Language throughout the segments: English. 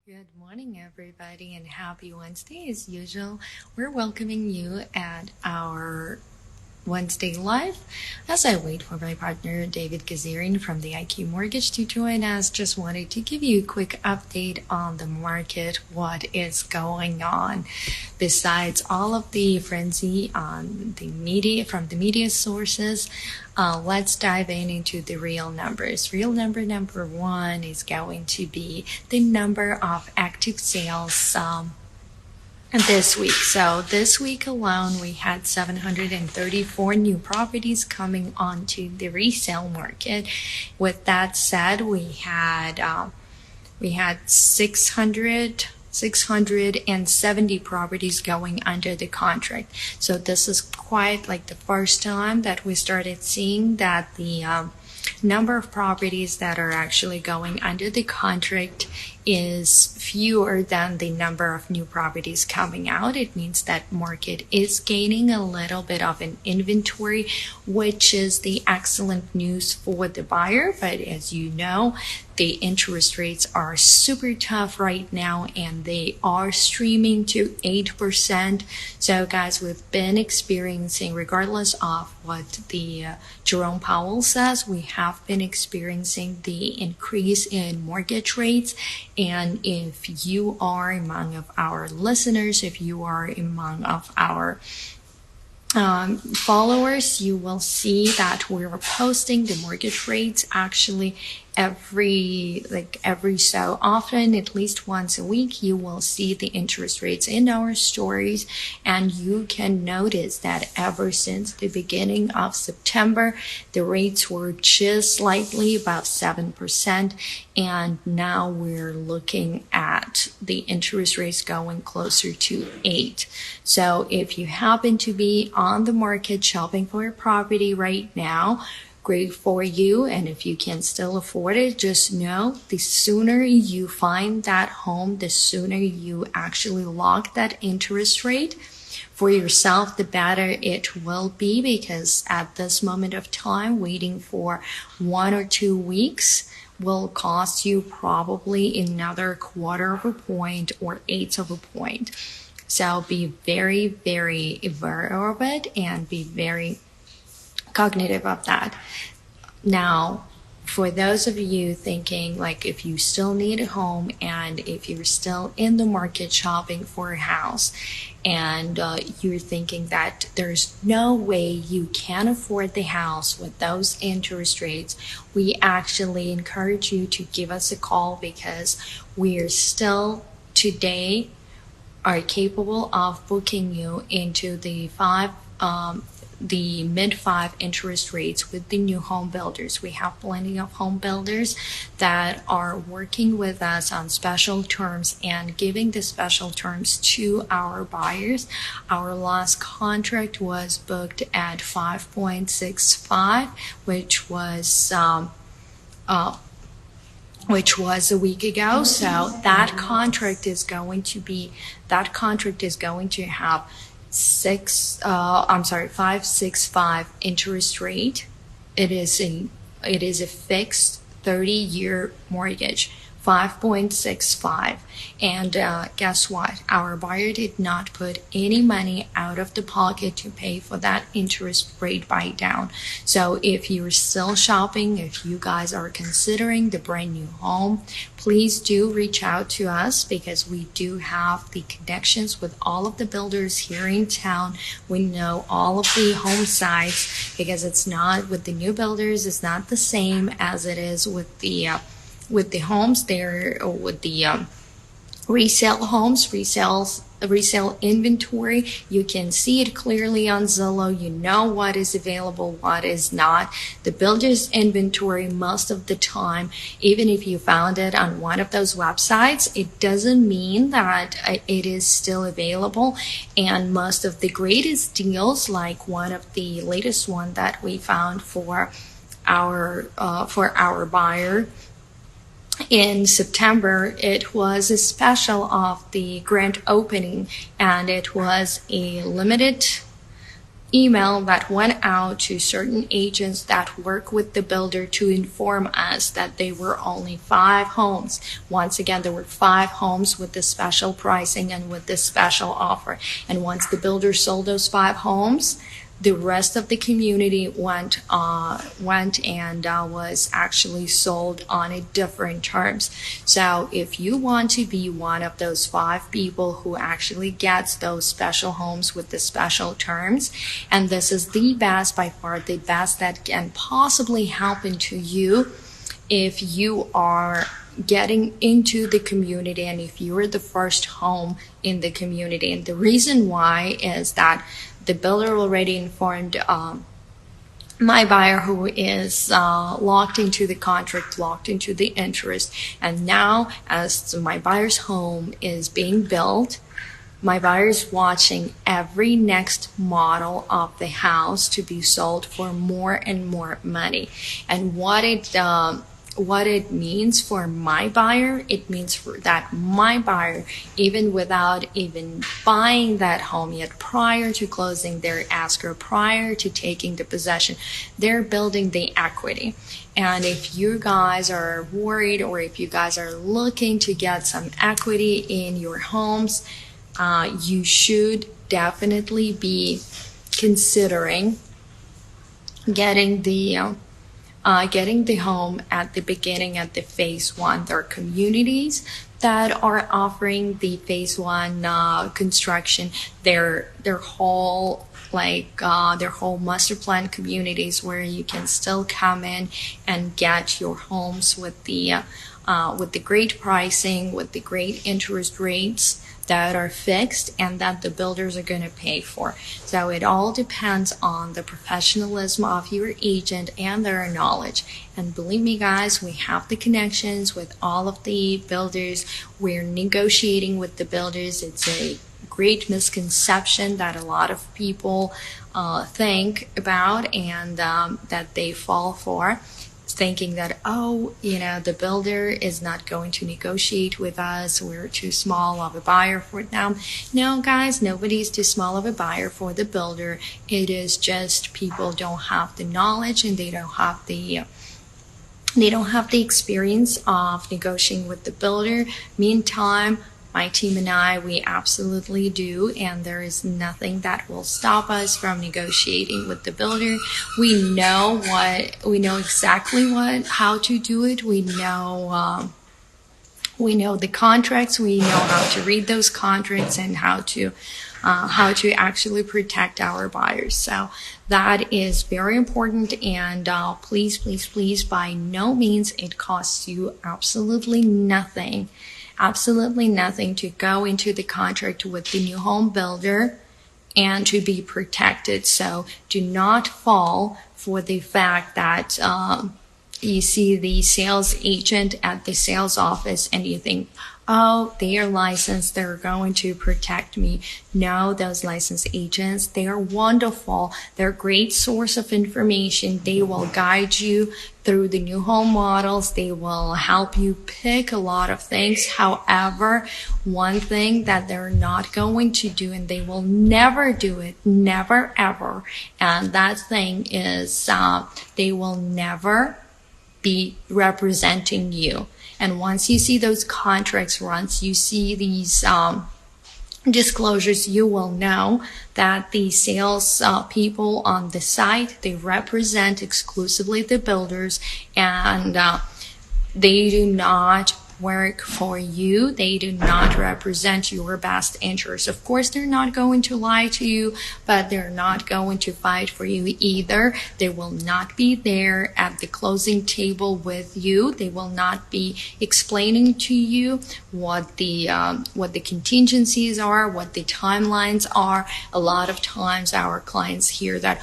Good morning, everybody, and happy Wednesday. As usual, we're welcoming you at our Wednesday Live. As I wait for my partner, David Gazirin from the IQ Mortgage to join us, just wanted to give you a quick update on the market, what is going on. Besides all of the frenzy on the media, from the media sources, let's dive into the real numbers. Real number one is going to be the number of active sales this week. So this week alone, we had 734 new properties coming onto the resale market. With that said, we had 670 properties going under the contract. So this is quite like the first time that we started seeing that the number of properties that are actually going under the contract is fewer than the number of new properties coming out. It means that market is gaining a little bit of an inventory, which is the excellent news for the buyer. But as you know, the interest rates are super tough right now, and they are streaming to 8%. So guys, we've been experiencing, regardless of what the Jerome Powell says, we have been experiencing the increase in mortgage rates. And if you are among of our listeners, if you are among of our followers, you will see that we're posting the mortgage rates actually every so often, at least once a week. You will see the interest rates in our stories, and you can notice that ever since the beginning of September, the rates were just slightly above 7%, and now we're looking at the interest rates going closer to 8. So if you happen to be on the market shopping for a property right now, great for you. And if you can still afford it, just know the sooner you find that home, the sooner you actually lock that interest rate for yourself, the better it will be, because at this moment of time, waiting for 1 or 2 weeks will cost you probably another 1/4 of a point or 1/8 of a point. So be very, very aware of it and be very cognitive of that. Now, for those of you thinking, like, if you still need a home and if you're still in the market shopping for a house, and you're thinking that there's no way you can afford the house with those interest rates, we actually encourage you to give us a call, because we are still today are capable of booking you into the mid-5 interest rates with the new home builders. We have plenty of home builders that are working with us on special terms and giving the special terms to our buyers. Our last contract was booked at 5.65, which was a week ago. So that contract is going to have 5.65 interest rate. It is a fixed 30-year mortgage, 5.65. And guess what? Our buyer did not put any money out of the pocket to pay for that interest rate buy down. So if you're still shopping, if you guys are considering the brand new home, please do reach out to us, because we do have the connections with all of the builders here in town. We know all of the home sites, because it's not with the new builders, it's not the same as it is with the homes there, or with the resale homes, resale inventory. You can see it clearly on Zillow. You know what is available, what is not. The builder's inventory, most of the time, even if you found it on one of those websites, it doesn't mean that it is still available. And most of the greatest deals, like one of the latest one that we found for our buyer in September, it was a special of the grand opening, and it was a limited email that went out to certain agents that work with the builder to inform us that there were only 5 homes. Once again, there were 5 homes with the special pricing and with this special offer. And once the builder sold those 5 homes, the rest of the community went and was actually sold on a different terms. So if you want to be one of those 5 people who actually gets those special homes with the special terms, and this is the best, by far the best that can possibly happen to you if you are getting into the community and if you're the first home in the community. And the reason why is that the builder already informed my buyer, who is locked into the contract, locked into the interest. And now, as my buyer's home is being built, my buyer is watching every next model of the house to be sold for more and more money. And what it means for my buyer, it means for that my buyer, even without even buying that home yet, prior to closing their escrow, prior to taking the possession, they're building the equity. And if you guys are worried, or if you guys are looking to get some equity in your homes, you should definitely be considering getting the home at the beginning, at the phase 1. There are communities that are offering the phase 1 construction. Their whole master plan communities where you can still come in and get your homes with the great pricing, with the great interest rates that are fixed and that the builders are going to pay for. So it all depends on the professionalism of your agent and their knowledge. And believe me guys, we have the connections with all of the builders. We're negotiating with the builders. It's a great misconception that a lot of people think about and that they fall for, thinking that, the builder is not going to negotiate with us, we're too small of a buyer for them. No guys, nobody's too small of a buyer for the builder. It is just people don't have the knowledge and they don't have the experience of negotiating with the builder. Meantime, my team and I, we absolutely do, and there is nothing that will stop us from negotiating with the builder. We know exactly how to do it. We know the contracts. We know how to read those contracts and how to actually protect our buyers. So that is very important. And please, by no means, it costs you absolutely nothing to go into the contract with the new home builder and to be protected. So do not fall for the fact that you see the sales agent at the sales office and you think, oh, they are licensed, they're going to protect me. No, those licensed agents, they are wonderful. They're a great source of information. They will guide you through the new home models. They will help you pick a lot of things. However, one thing that they're not going to do, and they will never do it, never ever, and that thing is they will never be representing you. And once you see those contracts, once you see these disclosures, you will know that the sales people on the site, they represent exclusively the builders, and they do not work for you. They do not represent your best interests. Of course, they're not going to lie to you, but they're not going to fight for you either. They will not be there at the closing table with you. They will not be explaining to you what the contingencies are, what the timelines are. A lot of times our clients hear that,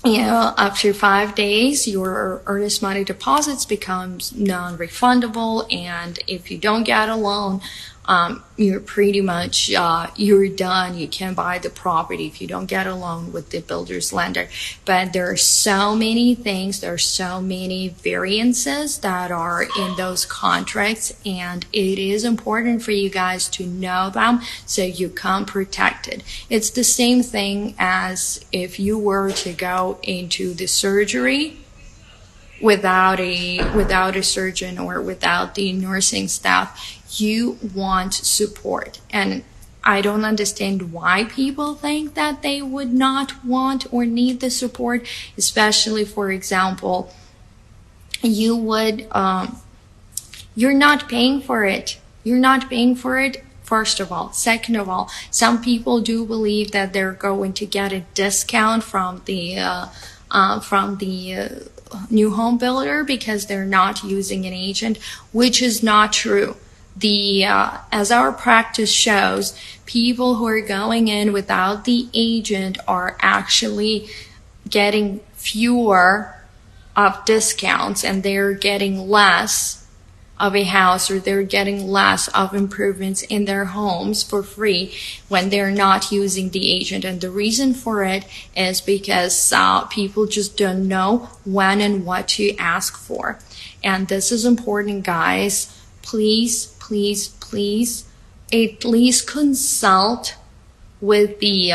after 5 days, your earnest money deposits becomes non-refundable, and if you don't get a loan, you're pretty much you're done. You can buy the property if you don't get a loan with the builder's lender. But there are so many things, there are so many variances that are in those contracts, and it is important for you guys to know them so you come protected. It's the same thing as if you were to go into the surgery without a surgeon or without the nursing staff. You want support, and I don't understand why people think that they would not want or need the support, especially, for example, you're not paying for it. You're not paying for it, first of all. Second of all, some people do believe that they're going to get a discount from the new home builder because they're not using an agent, which is not true. As our practice shows, people who are going in without the agent are actually getting fewer of discounts, and they're getting less of a house, or they're getting less of improvements in their homes for free when they're not using the agent. And the reason for it is because people just don't know when and what to ask for. And this is important, guys. Please, please, please, at least consult with the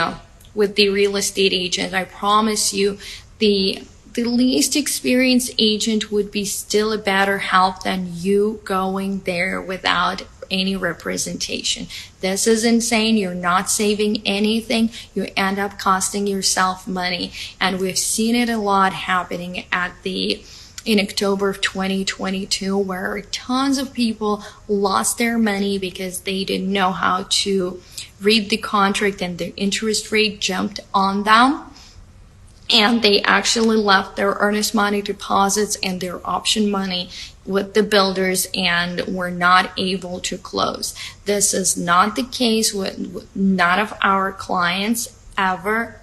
real estate agent. I promise you, the least experienced agent would be still a better help than you going there without any representation. This is insane. You're not saving anything. You end up costing yourself money. And we've seen it a lot happening in October of 2022, where tons of people lost their money because they didn't know how to read the contract and the interest rate jumped on them. And they actually left their earnest money deposits and their option money with the builders and were not able to close. This is not the case with none of our clients ever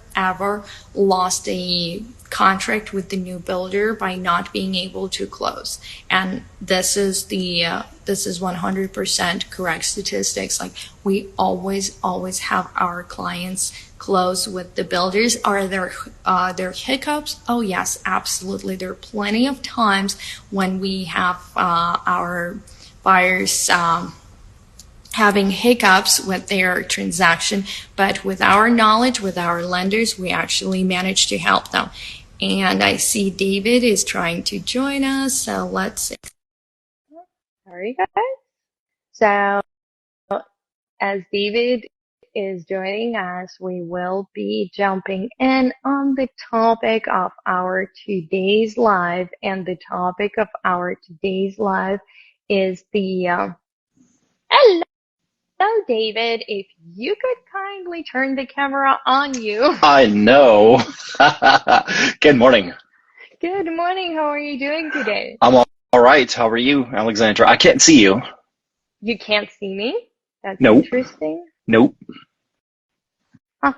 lost a contract with the new builder by not being able to close. And this is 100% correct statistics. Like, we always have our clients close with the builders. Are there hiccups? Oh yes, absolutely. There are plenty of times when we have our buyers having hiccups with their transaction, but with our knowledge, with our lenders, we actually manage to help them. And I see David is trying to join us, so let's. Sorry, guys. So, as David is joining us, we will be jumping in on the topic of our today's live, and the topic of our today's live is the hello, David. If you could kindly turn the camera on you. I know. Good morning. Good morning. How are you doing today? I'm all right. How are you, Alexandra? I can't see you. You can't see me? That's Nope. interesting. Nope. Huh.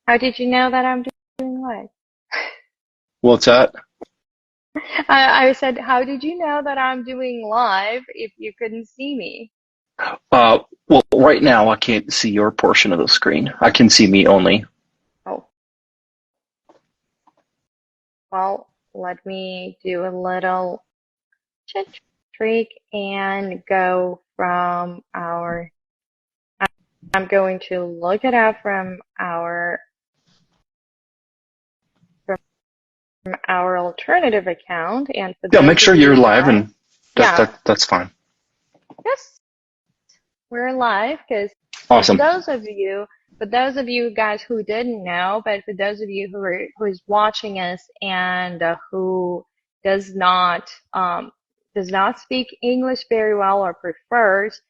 How did you know that I'm doing live? What's that? I said, how did you know that I'm doing live if you couldn't see me? Well, right now I can't see your portion of the screen. I can see me only. Oh. Well, let me do a little trick and go from our. I'm going to look it up from our alternative account, and for Yeah, those make sure of you you're live, and yeah, that's fine. yes, we're live. Because Awesome. for those of you guys who didn't know, but for those of you who's watching us and who does not speak English very well, or prefers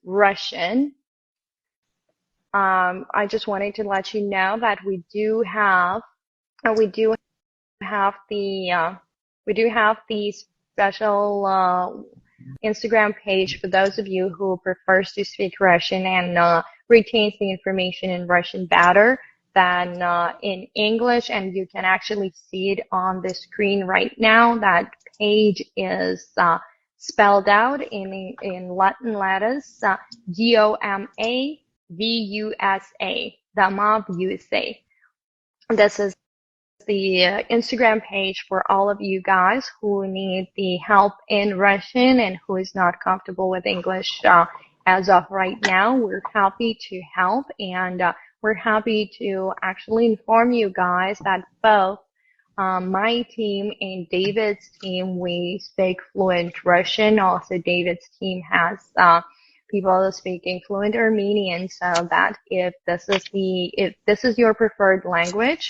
Russian, I just wanted to let you know that we do have the special Instagram page for those of you who prefers to speak Russian and retains the information in Russian better than in English, and you can actually see it on the screen right now. That page is spelled out in Latin letters, DOMAVUSA, DOMAVUSA. This is the Instagram page for all of you guys who need the help in Russian and who is not comfortable with English as of right now. We're happy to help, and we're happy to actually inform you guys that both my team and David's team, we speak fluent Russian. Also, David's team has people speaking fluent Armenian, so that if this is your preferred language,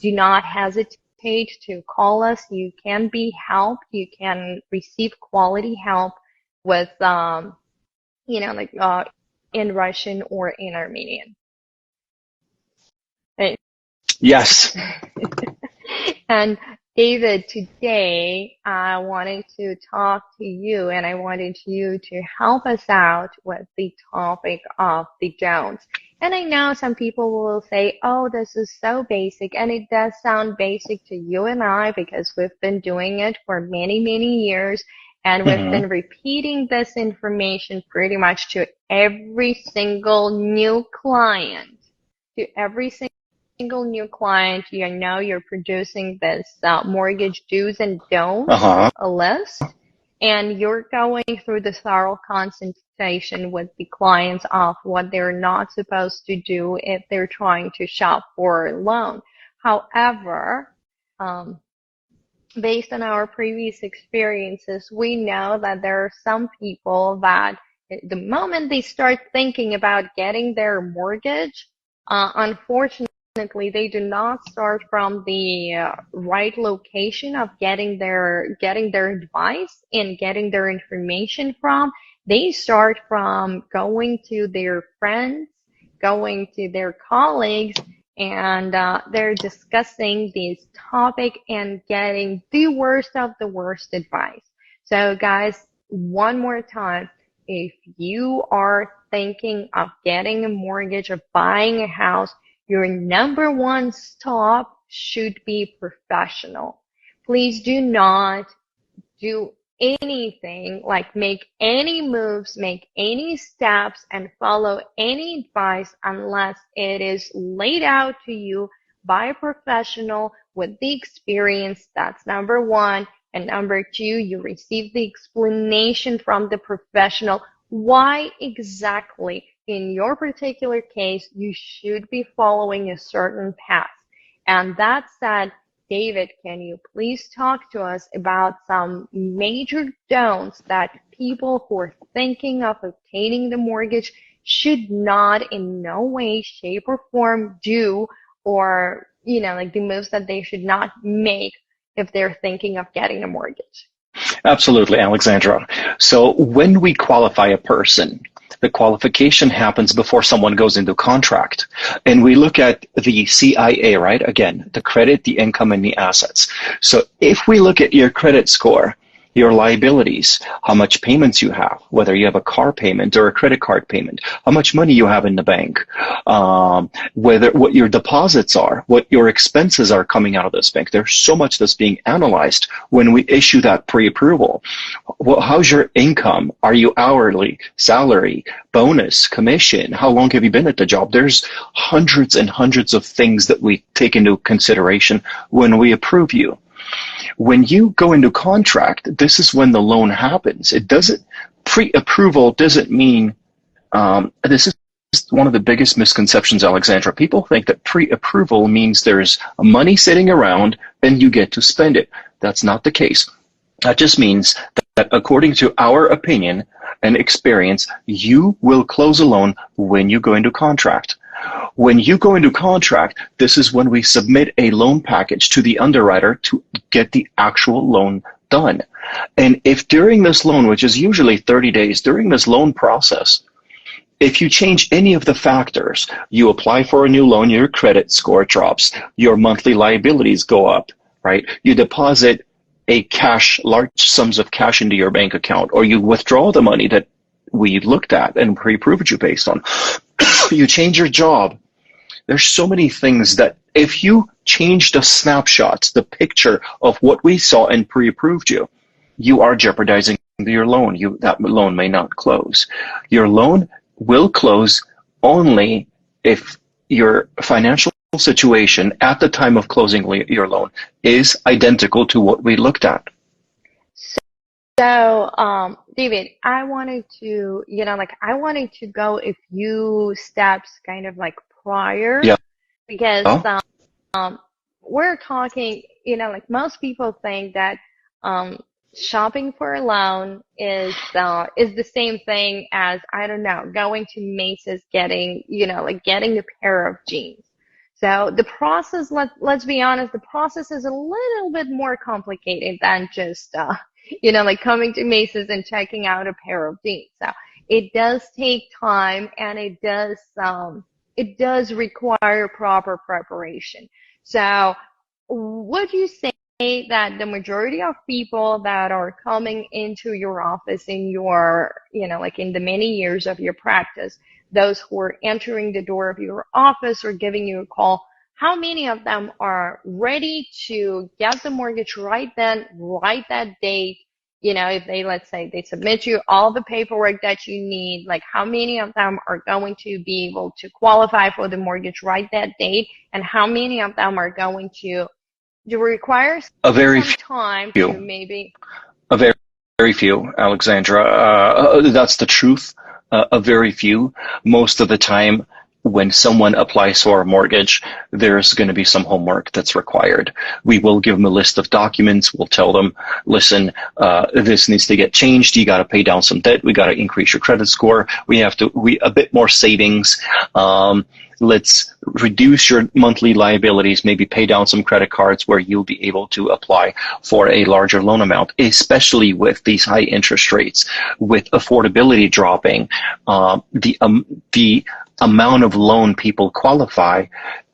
do not hesitate to call us. You can be helped. You can receive quality help with, in Russian or in Armenian. Right. Yes. And David, today I wanted to talk to you, and I wanted you to help us out with the topic of the don'ts. And I know some people will say, oh, this is so basic, and it does sound basic to you and I because we've been doing it for many, many years, and we've been repeating this information pretty much to every single new client, new client. You know, you're producing this mortgage do's and don'ts list, and you're going through the thorough consultation with the clients of what they're not supposed to do if they're trying to shop for a loan. However, based on our previous experiences, we know that there are some people that the moment they start thinking about getting their mortgage, unfortunately, they do not start from the right location of getting their advice and getting their information from. They start from going to their friends, going to their colleagues, and they're discussing this topic and getting the worst of the worst advice. So guys, one more time, if you are thinking of getting a mortgage or buying a house, your number one stop should be professional. Please do not do anything like make any moves, make any steps, and follow any advice unless it is laid out to you by a professional with the experience. That's number one. And number two, you receive the explanation from the professional why exactly in your particular case you should be following a certain path. And that said, David, can you please talk to us about some major don'ts that people who are thinking of obtaining the mortgage should not in no way, shape, or form do, or, like the moves that they should not make if they're thinking of getting a mortgage? Absolutely, Alexandra. So when we qualify a person, the qualification happens before someone goes into contract. And we look at the CIA, right? Again, the credit, the income, and the assets. So if we look at your credit score, your liabilities, how much payments you have, whether you have a car payment or a credit card payment, how much money you have in the bank, what your deposits are, what your expenses are coming out of this bank. There's so much that's being analyzed when we issue that pre-approval. Well, how's your income? Are you hourly, salary, bonus, commission? How long have you been at the job? There's hundreds and hundreds of things that we take into consideration when we approve you. When you go into contract, this is when the loan happens. It doesn't, pre-approval doesn't mean, this is one of the biggest misconceptions, Alexandra. People think that pre-approval means there's money sitting around and you get to spend it. That's not the case. That just means that according to our opinion and experience, you will close a loan when you go into contract. When you go into contract, this is when we submit a loan package to the underwriter to get the actual loan done. And if during this loan, which is usually 30 days, during this loan process, if you change any of the factors, you apply for a new loan, your credit score drops, your monthly liabilities go up, right? You deposit large sums of cash into your bank account, or you withdraw the money that we looked at and pre-approved you based on. You change your job. There's so many things that if you change the snapshots, the picture of what we saw and pre-approved you, you are jeopardizing your loan, that loan may not close. Your loan will close only if your financial situation at the time of closing your loan is identical to what we looked at. So, David, I wanted to, I wanted to go a few steps kind of like prior, Yeah. because we're talking, most people think that shopping for a loan is the same thing as, I don't know, going to Macy's, getting a pair of jeans. So the process, let's be honest, the process is a little bit more complicated than just coming to Macy's and checking out a pair of jeans. So it does take time, and it does require proper preparation. So would you say that the majority of people that are coming into your office in your, in the many years of your practice, those who are entering the door of your office or giving you a call, how many of them are ready to get the mortgage right then, right that date? If they, let's say, they submit you all the paperwork that you need, like how many of them are going to be able to qualify for the mortgage right that date? And how many of them are going to require some time to maybe? A very, very few, Alexandra. That's the truth. A very few. Most of the time, when someone applies for a mortgage, there's going to be some homework that's required. We will give them a list of documents. We'll tell them, listen, this needs to get changed. You got to pay down some debt. We got to increase your credit score. A bit more savings. Let's reduce your monthly liabilities, maybe pay down some credit cards where you'll be able to apply for a larger loan amount, especially with these high interest rates. With affordability dropping, the amount of loan people qualify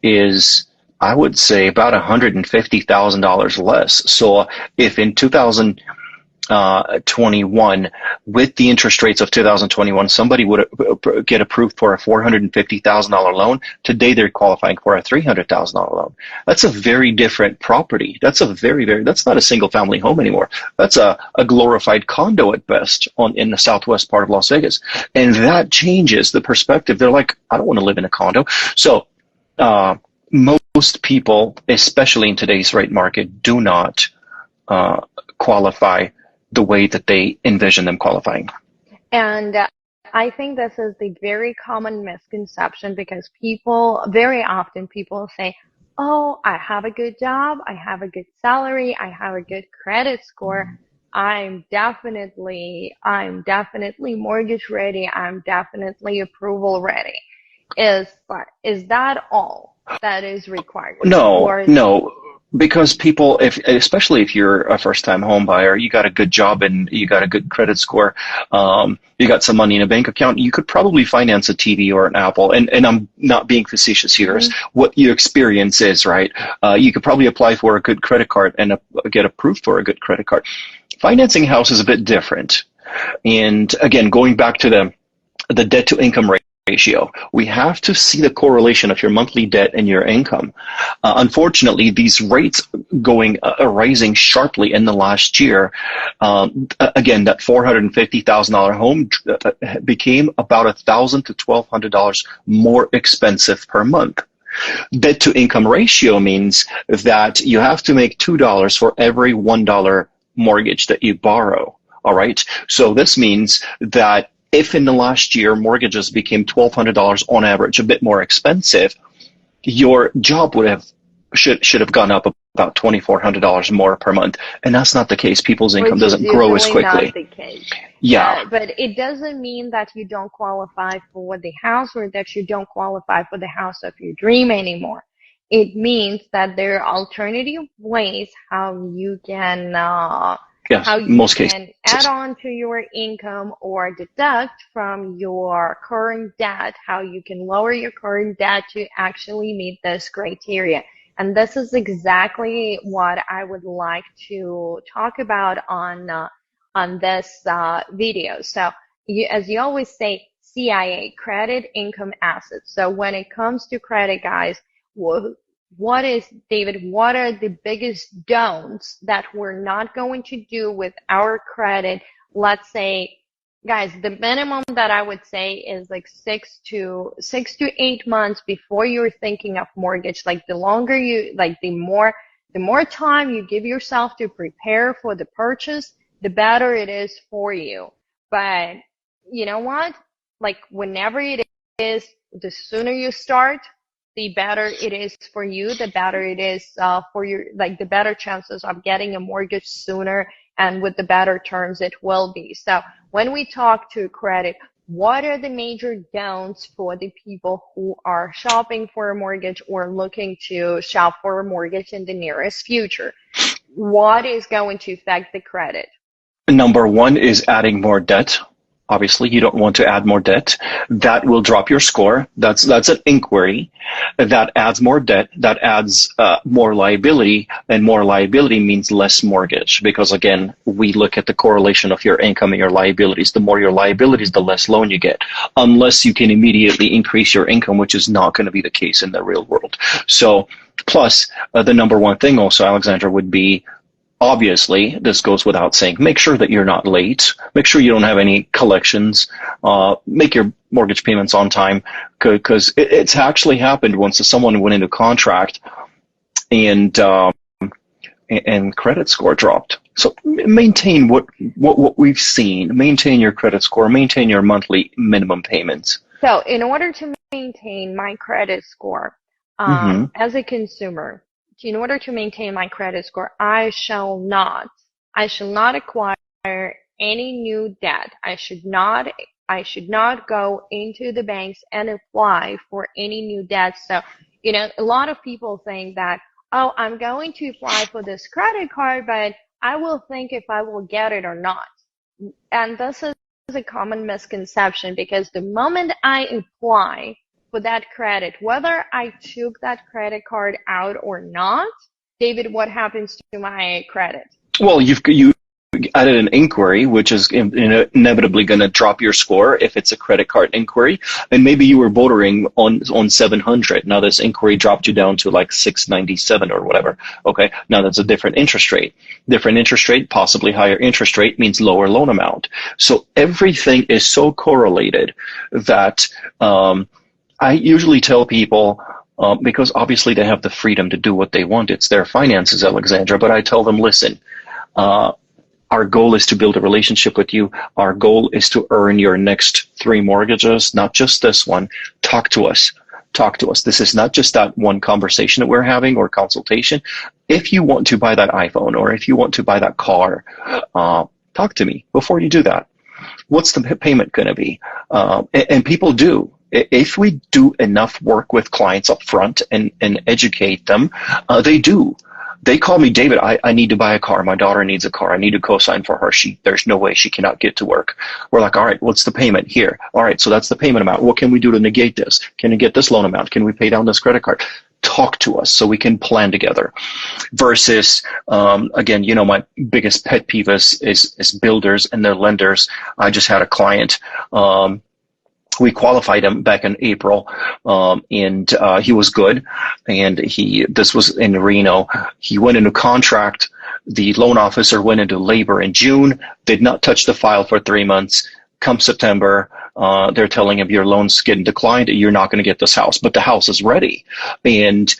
is, I would say, about $150,000 less. So if in 2021, with the interest rates of 2021, somebody would get approved for a $450,000 loan, today they're qualifying for a $300,000 loan. That's a very different property. That's not a single family home anymore. That's a glorified condo at best in the southwest part of Las Vegas. And that changes the perspective. They're like, I don't want to live in a condo. So most people, especially in today's rate market, do not qualify the way that they envision them qualifying. And I think this is the very common misconception, because very often people say, oh, I have a good job, I have a good salary, I have a good credit score, I'm definitely mortgage ready, I'm definitely approval ready. Is that all that is required? No. Because people, especially if you're a first-time home buyer, you got a good job and you got a good credit score, you got some money in a bank account, you could probably finance a TV or an Apple. And I'm not being facetious here. Mm-hmm. What your experience is, right? You could probably apply for a good credit card and get approved for a good credit card. Financing a house is a bit different. And again, going back to the debt-to-income ratio. We have to see the correlation of your monthly debt and your income. Unfortunately, these rates rising sharply in the last year. Again, that $450,000 home became about $1,000 to $1,200 more expensive per month. Debt to income ratio means that you have to make $2 for every $1 mortgage that you borrow. All right. So this means that if in the last year mortgages became $1,200 on average, a bit more expensive, your job should have gone up about $2,400 more per month, and that's not the case. People's income doesn't grow as quickly. Not the case. Yeah, but it doesn't mean that you don't qualify for the house, or that you don't qualify for the house of your dream anymore. It means that there are alternative ways how you can. Yes, how you most can cases. add on to your income or deduct from your current debt, how you can lower your current debt to actually meet this criteria. And this is exactly what I would like to talk about on this video. So as you always say, CIA, credit income assets. So when it comes to credit, guys, what are the biggest don'ts that we're not going to do with our credit let's say, guys, the minimum that I would say is like 6 to 8 months before you're thinking of mortgage. Like the longer you, like the more time you give yourself to prepare for the purchase, the better it is for you. But you know what? Like whenever it is, the sooner you start, the better it is for you, the better it is for your, like the better chances of getting a mortgage sooner and with the better terms it will be. So when we talk to credit, what are the major don'ts for the people who are shopping for a mortgage or looking to shop for a mortgage in the nearest future? What is going to affect the credit? Number one is adding more debt. Obviously, you don't want to add more debt. That will drop your score. That's an inquiry. That adds more debt. That adds more liability, and more liability means less mortgage. Because again, we look at the correlation of your income and your liabilities. The more your liabilities, the less loan you get, unless you can immediately increase your income, which is not going to be the case in the real world. So, plus the number one thing also, Alexandra, would be, obviously, this goes without saying, make sure that you're not late. Make sure you don't have any collections. Make your mortgage payments on time, because it's actually happened once someone went into contract and credit score dropped. So maintain what we've seen. Maintain your credit score. Maintain your monthly minimum payments. So in order to maintain my credit score as a consumer, in order to maintain my credit score, I shall not acquire any new debt. I should not go into the banks and apply for any new debt. So, a lot of people think that, oh, I'm going to apply for this credit card, but I will think if I will get it or not. And this is a common misconception, because the moment I apply for that credit, whether I took that credit card out or not, David, what happens to my credit? Well, you added an inquiry, which is inevitably going to drop your score if it's a credit card inquiry. And maybe you were bordering on 700. Now this inquiry dropped you down to like 697 or whatever. Okay, now that's a different interest rate. Different interest rate, possibly higher interest rate, means lower loan amount. So everything is so correlated that I usually tell people, because obviously they have the freedom to do what they want. It's their finances, Alexandra. But I tell them, listen, our goal is to build a relationship with you. Our goal is to earn your next 3 mortgages, not just this one. Talk to us. Talk to us. This is not just that one conversation that we're having or consultation. If you want to buy that iPhone or if you want to buy that car, talk to me before you do that. What's the payment going to be? And people do. If we do enough work with clients up front and educate them, they do. They call me, David, I need to buy a car. My daughter needs a car. I need to co-sign for her. There's no way she cannot get to work. We're like, all right, what's the payment here? All right, so that's the payment amount. What can we do to negate this? Can we get this loan amount? Can we pay down this credit card? Talk to us so we can plan together. Versus, again, my biggest pet peeve is builders and their lenders. I just had a client, we qualified him back in April, and he was good. And this was in Reno. He went into contract. The loan officer went into labor in June, did not touch the file for 3 months. Come September, they're telling him your loan's getting declined. You're not going to get this house, but the house is ready. And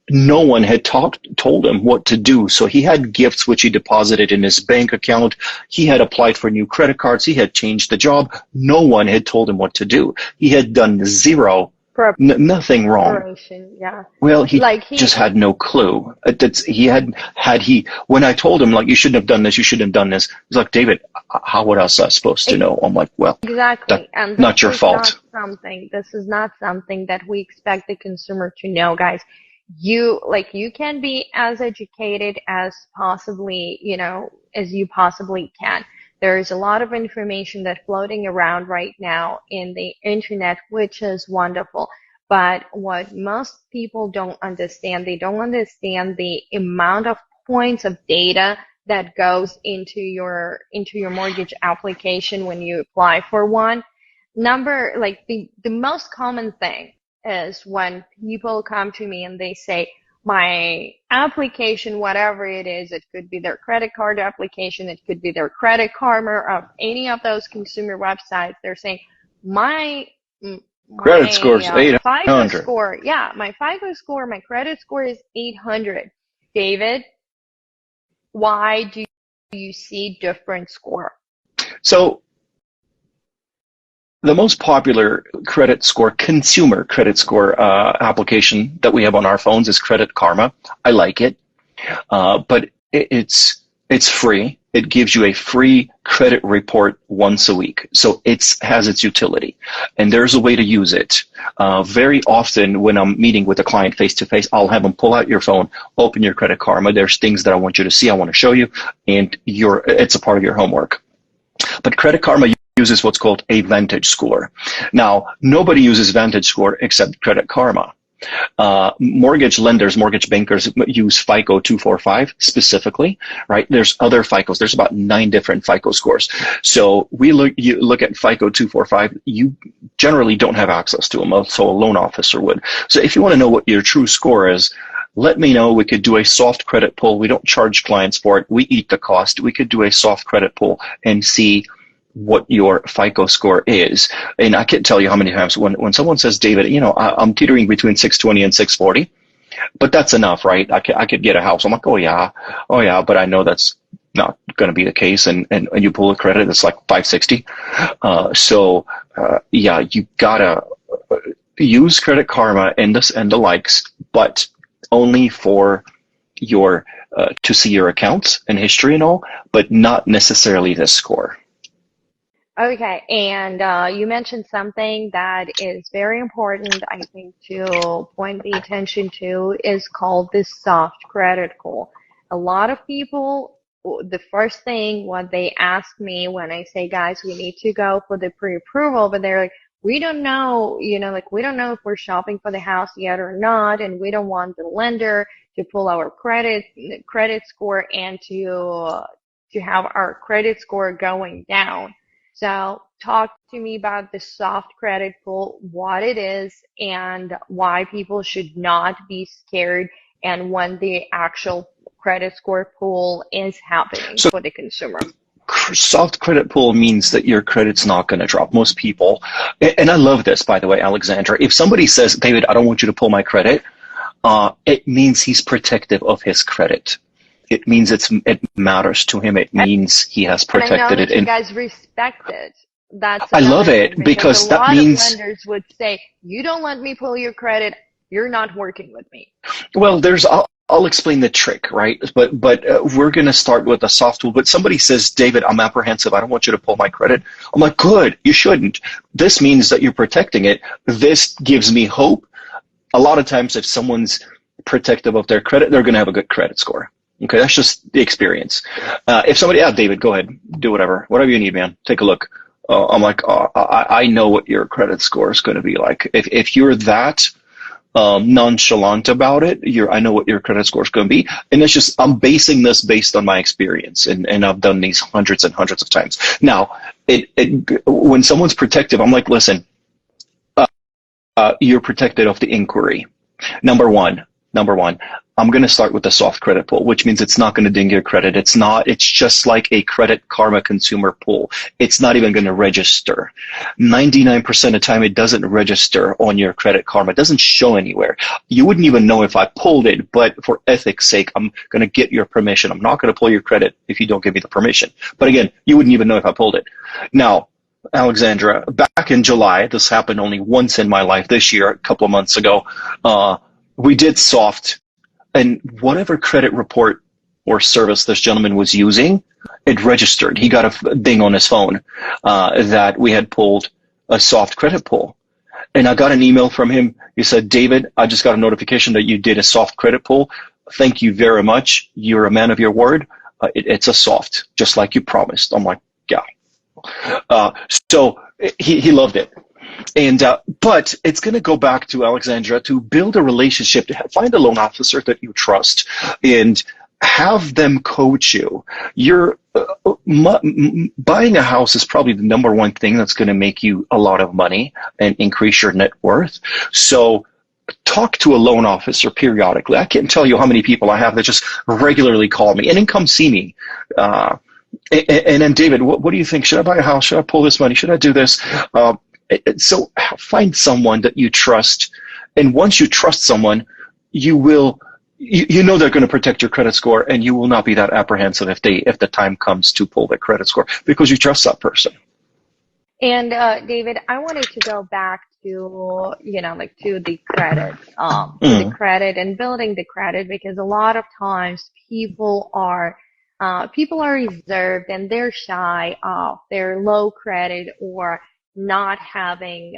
no one had told him what to do. So he had gifts which he deposited in his bank account. He had applied for new credit cards. He had changed the job. No one had told him what to do. He had done zero, nothing wrong. Yeah. Well, he just had no clue. When I told him, like, you shouldn't have done this, you shouldn't have done this, he's like, David, how would I supposed to know? I'm like, well, exactly. And not your fault. This is not something that we expect the consumer to know, guys. You can be as educated as possibly, as you possibly can. There is a lot of information that's floating around right now in the internet, which is wonderful. But what most people don't understand, they don't understand the amount of points of data that goes into your mortgage application when you apply for one. The most common thing is when people come to me and they say, my application, whatever it is. It could be their credit card application. It could be their Credit Karma or any of those consumer websites. They're saying my Credit score's FICO 800. score, my FICO score, my credit score is 800. David, why do you see different score? So the most popular credit score, consumer credit score application that we have on our phones is Credit Karma. I like it, but it's free. It gives you a free credit report once a week, so it has its utility, and there's a way to use it. Very often, when I'm meeting with a client face to face, I'll have them pull out your phone, open your Credit Karma. There's things that I want you to see, I want to show you, and it's a part of your homework. But Credit Karma uses what's called a Vantage score. Now, nobody uses Vantage score except Credit Karma. Mortgage lenders, mortgage bankers use FICO 245 specifically, right? There's other FICOs. There's about 9 different FICO scores. So you look at FICO 245, you generally don't have access to them, so a loan officer would. So if you want to know what your true score is, let me know. We could do a soft credit pull. We don't charge clients for it. We eat the cost. We could do a soft credit pull and see what your FICO score is. And I can't tell you how many times when someone says, David, I'm teetering between 620 and 640, but that's enough, right? I could get a house. I'm like, oh yeah, but I know that's not going to be the case. And you pull a credit, it's like 560. You gotta use Credit Karma and the likes, but only for your to see your accounts and history and all, but not necessarily the score. Okay, and you mentioned something that is very important, I think, to point the attention to is called the soft credit pull. A lot of people, the first thing what they ask me when I say, guys, we need to go for the pre-approval, but they're like, we don't know, we don't know if we're shopping for the house yet or not, and we don't want the lender to pull our credit score and to have our credit score going down. So talk to me about the soft credit pull, what it is, and why people should not be scared, and when the actual credit score pull is happening for the consumer. Soft credit pull means that your credit's not going to drop. Most people, and I love this, by the way, Alexandra, if somebody says, David, I don't want you to pull my credit, it means he's protective of his credit. It means it matters to him. It means he has protected and I know that it. You guys respect it. I love it because that means a lot of lenders would say, "You don't let me pull your credit. You're not working with me." Well, I'll explain the trick, right? But we're going to start with a soft tool. But somebody says, David, I'm apprehensive. I don't want you to pull my credit. I'm like, good. You shouldn't. This means that you're protecting it. This gives me hope. A lot of times, if someone's protective of their credit, they're going to have a good credit score. Okay, that's just the experience. If somebody, David, go ahead, do whatever you need, man. Take a look. I'm like, I know what your credit score is going to be like. If you're that nonchalant about it, I know what your credit score is going to be, and it's just I'm basing this based on my experience, and I've done these hundreds and hundreds of times. Now, when someone's protective, I'm like, listen, you're protected of the inquiry. Number one, I'm going to start with the soft credit pull, which means it's not going to ding your credit. It's just like a Credit Karma consumer pull. It's not even going to register. 99% of the time, it doesn't register on your Credit Karma. It doesn't show anywhere. You wouldn't even know if I pulled it, but for ethics' sake, I'm going to get your permission. I'm not going to pull your credit if you don't give me the permission. But again, you wouldn't even know if I pulled it. Now, Alexandra, back in July, this happened only once in my life this year, a couple of months ago, we did soft, and whatever credit report or service this gentleman was using, it registered. He got a ding on his phone that we had pulled a soft credit pull. And I got an email from him. He said, David, I just got a notification that you did a soft credit pull. Thank you very much. You're a man of your word. It's a soft, just like you promised. I'm like, yeah. So he loved it. And but it's going to go back to Alexandra to build a relationship, to find a loan officer that you trust, and have them coach you. Buying a house is probably the number one thing that's going to make you a lot of money and increase your net worth. So talk to a loan officer periodically. I can't tell you how many people I have that just regularly call me and then come see me. And then, David, what do you think? Should I buy a house? Should I pull this money? Should I do this? So find someone that you trust. And once you trust someone, you will, you know they're going to protect your credit score, and you will not be that apprehensive if the time comes to pull their credit score, because you trust that person. And David, I wanted to go back to, to the credit, to the credit and building the credit, because a lot of times people are reserved and they're shy of their low credit or not having,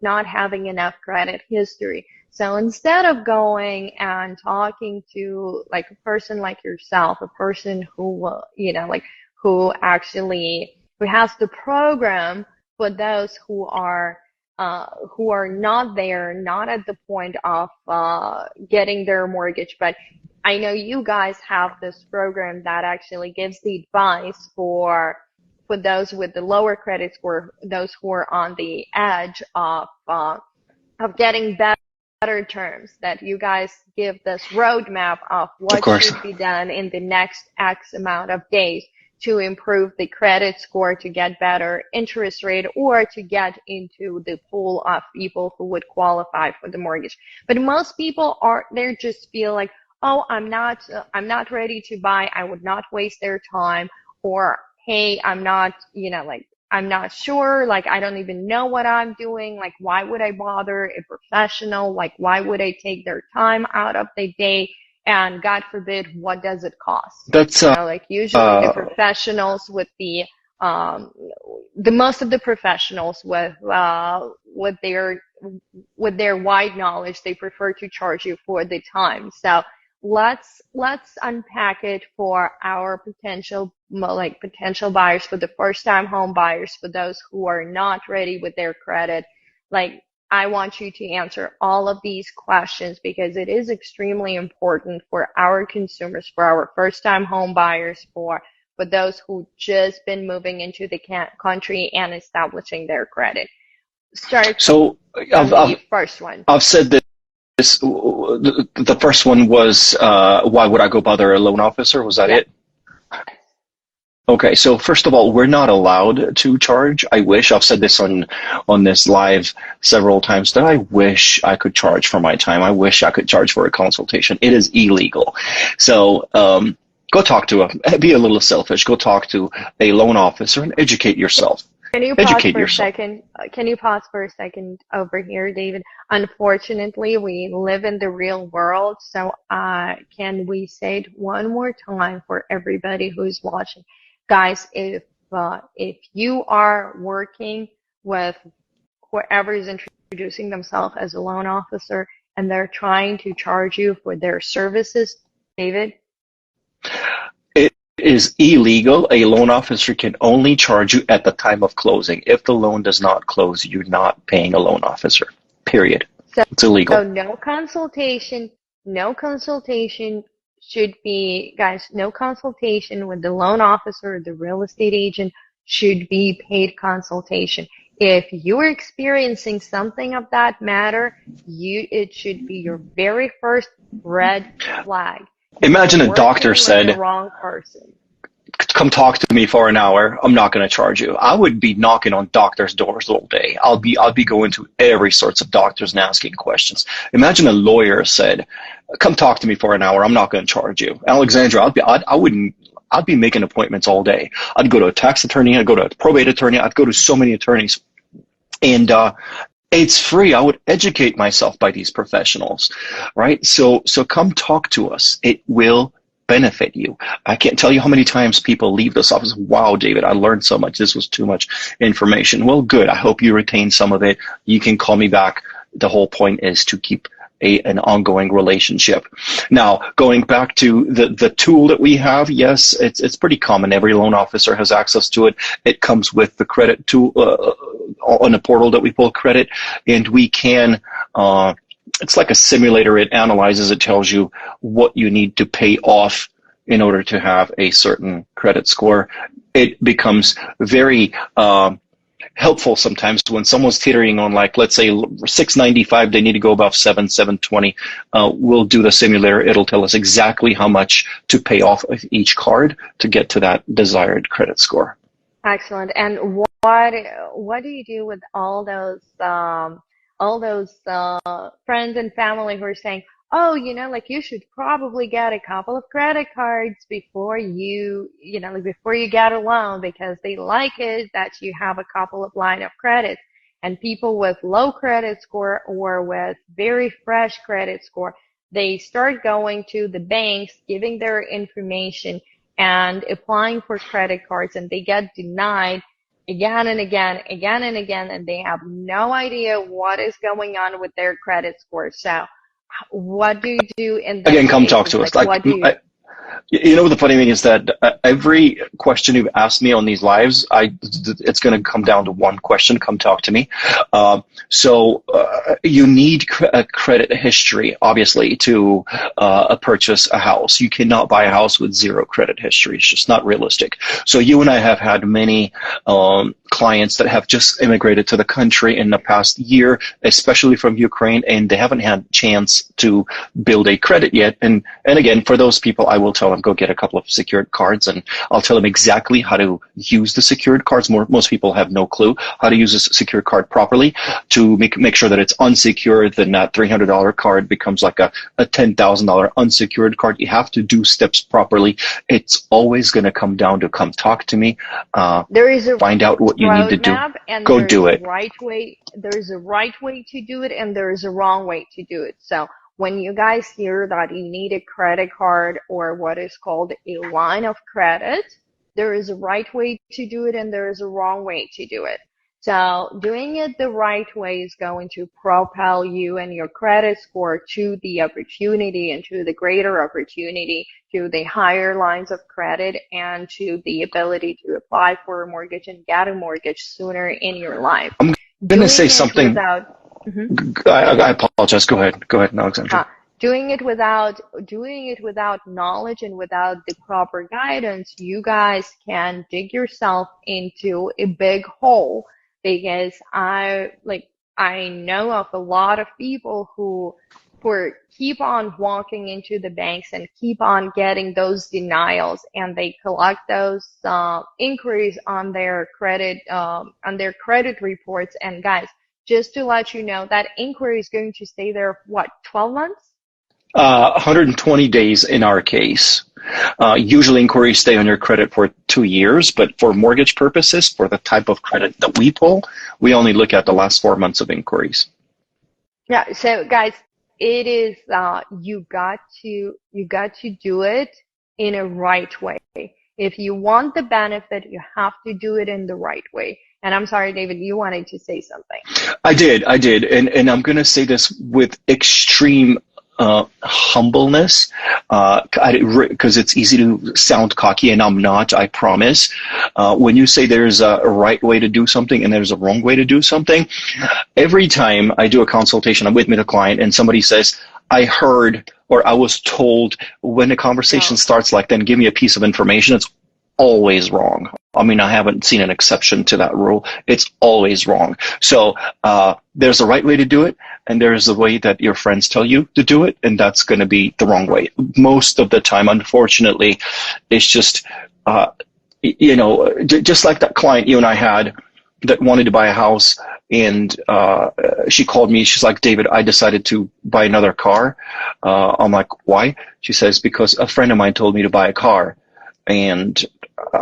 not having enough credit history. So instead of going and talking to like a person like yourself, a person who, who has the program for those who are not there, not at the point of getting their mortgage. But I know you guys have this program that actually gives the advice for those with the lower credit score, those who are on the edge of getting better terms, that you guys give this roadmap of what should be done in the next X amount of days to improve the credit score, to get better interest rate, or to get into the pool of people who would qualify for the mortgage. But most people they just feel like, oh, I'm not ready to buy. I would not waste their time. Or, hey, I'm not sure. Like, I don't even know what I'm doing. Like, why would I bother a professional? Like, why would I take their time out of the day? And God forbid, what does it cost? That's usually the professionals with the most of the professionals with their wide knowledge, they prefer to charge you for the time. So let's unpack it for our potential buyers, for the first time home buyers, for those who are not ready with their credit. Like, I want you to answer all of these questions, because it is extremely important for our consumers, for our first-time home buyers, for those who just been moving into the country and establishing their credit. So the first one. I've said this. The first one was, why would I go bother a loan officer? Was that it? Okay, so first of all, we're not allowed to charge. I wish, I've said this on this live several times, that I wish I could charge for my time. I wish I could charge for a consultation. It is illegal. So go talk to be a little selfish. Go talk to a loan officer and educate yourself. Can you pause for a second? Can you pause for a second over here, David? Unfortunately, we live in the real world, so can we say it one more time for everybody who's watching? Guys, if you are working with whoever is introducing themselves as a loan officer and they're trying to charge you for their services, David? It is illegal. A loan officer can only charge you at the time of closing. If the loan does not close, you're not paying a loan officer, period. So, it's illegal. So no consultation should be, guys, no consultation with the loan officer or the real estate agent should be paid consultation. If you're experiencing something of that matter, it should be your very first red flag. Imagine a doctor said, the wrong person. Come talk to me for an hour. I'm not going to charge you. I would be knocking on doctors' doors all day. I'll be going to every sorts of doctors and asking questions. Imagine a lawyer said, come talk to me for an hour. I'm not going to charge you. Alexandra, I'd be making appointments all day. I'd go to a tax attorney. I'd go to a probate attorney. I'd go to so many attorneys. And, it's free. I would educate myself by these professionals, right? So come talk to us. It will benefit you. I can't tell you how many times people leave this office. Wow, David, I learned so much. This was too much information. Well, good. I hope you retain some of it. You can call me back. The whole point is to keep an ongoing relationship. Now, going back to the tool that we have, yes, it's pretty common. Every loan officer has access to it. It comes with the credit tool on a portal that we pull credit, and we can it's like a simulator. It analyzes, it tells you what you need to pay off in order to have a certain credit score. It becomes very helpful sometimes when someone's teetering on, like, let's say 695, they need to go above 720. We'll do the simulator. It'll tell us exactly how much to pay off of each card to get to that desired credit score. Excellent. And what do you do with all those friends and family who are saying, oh, like you should probably get a couple of credit cards before like before you get a loan, because they like it that you have a couple of line of credit. And people with low credit score or with very fresh credit score, they start going to the banks, giving their information and applying for credit cards, and they get denied again and again, and they have no idea what is going on with their credit score. So what do you do in that Again, come talk cases? to us. Like, what do you... The funny thing is that every question you've asked me on these lives, it's going to come down to one question: come talk to me. You need a credit history, obviously, to purchase a house. You cannot buy a house with zero credit history. It's just not realistic. So you and I have had many clients that have just immigrated to the country in the past year, especially from Ukraine, and they haven't had a chance to build a credit yet. And again, for those people, I will tell them, go get a couple of secured cards, and I'll tell them exactly how to use the secured cards. Most people have no clue how to use a secured card properly to make sure that it's unsecured. Then that $300 card becomes like a $10,000 unsecured card. You have to do steps properly. It's always going to come down to come talk to me. There is a find out what you need to do. And go do it. There's a right way to do it, and there's a wrong way to do it. So when you guys hear that you need a credit card or what is called a line of credit, there is a right way to do it and there is a wrong way to do it. So doing it the right way is going to propel you and your credit score to the opportunity and to the greater opportunity, to the higher lines of credit, and to the ability to apply for a mortgage and get a mortgage sooner in your life. I'm going to say something. Without, I apologize. Go ahead, Alexandra. Doing it without knowledge and without the proper guidance, you guys can dig yourself into a big hole. Because I know of a lot of people who keep on walking into the banks and keep on getting those denials, and they collect those inquiries on their credit reports. And guys, just to let you know, that inquiry is going to stay there, 12 months? 120 days in our case. Usually inquiries stay on your credit for 2 years, but for mortgage purposes, for the type of credit that we pull, we only look at the last 4 months of inquiries. Yeah, so guys, it is you got to do it in a right way. If you want the benefit, you have to do it in the right way. And I'm sorry, David, you wanted to say something. I did, and I'm going to say this with extreme humbleness, because it's easy to sound cocky, and I'm not, I promise. When you say there's a right way to do something and there's a wrong way to do something, every time I do a consultation, I'm with a client and somebody says, I heard or I was told, when a conversation starts like that, give me a piece of information, it's always wrong. I mean, I haven't seen an exception to that rule. It's always wrong. So there's a right way to do it, and there's a way that your friends tell you to do it, and that's going to be the wrong way. Most of the time, unfortunately, it's just, just like that client you and I had that wanted to buy a house, and she called me. She's like, David, I decided to buy another car. I'm like, why? She says, because a friend of mine told me to buy a car. And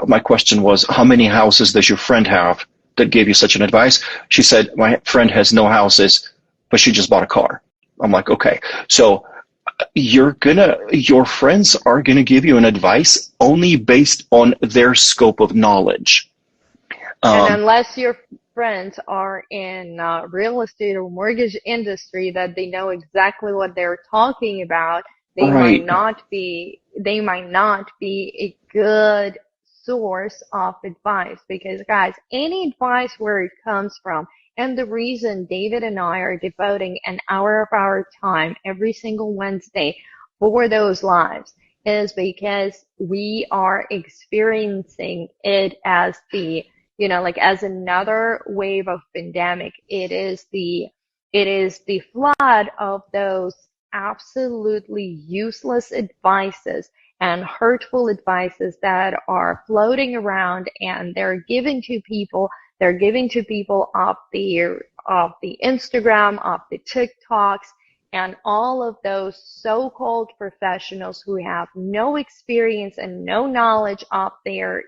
my question was, how many houses does your friend have that gave you such an advice? She said, my friend has no houses, but she just bought a car. I'm like, okay. So your friends are going to give you an advice only based on their scope of knowledge. And unless your friends are in real estate or mortgage industry that they know exactly what they're talking about, they might not be a good source of advice. Because guys, any advice where it comes from, and the reason David and I are devoting an hour of our time every single Wednesday for those lives is because we are experiencing it as the like as another wave of pandemic, it is the flood of those absolutely useless advices and hurtful advices that are floating around, and they're giving to people. They're giving to people off the Instagram, off the TikToks, and all of those so-called professionals who have no experience and no knowledge of their,